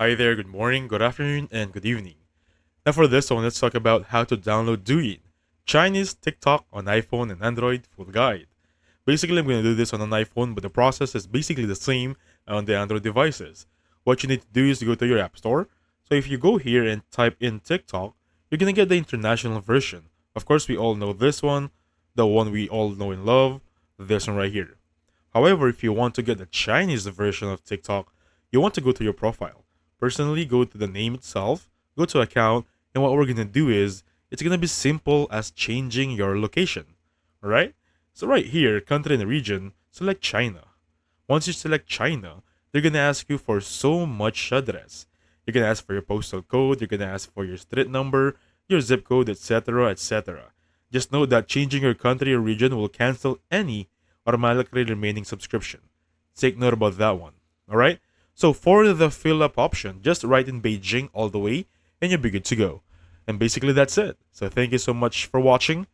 Hi there, good morning, good afternoon, and good evening. Now, for this one, let's talk about how to download Douyin, Chinese TikTok on iPhone and Android full guide. Basically, I'm going to do this on an iPhone, but the process is basically the same on the Android devices. What you need to do is to go to your App Store. So, if you go here and type in TikTok, you're going to get the international version. Of course, we all know this one, the one we all know and love, this one right here. However, if you want to get the Chinese version of TikTok, you want to go to your profile. Personally, go to the name itself, go to account, and what we're gonna do is it's gonna be simple as changing your location. Alright? So right here, country and region, select China. Once you select China, they're gonna ask you for so much address. You're gonna ask for your postal code, you're gonna ask for your street number, your zip code, etc. etc. Just know that changing your country or region will cancel any automatically remaining subscription. Take note about that one. Alright? So for the fill up option, just write in Beijing all the way and you'll be good to go. And basically that's it. So thank you so much for watching.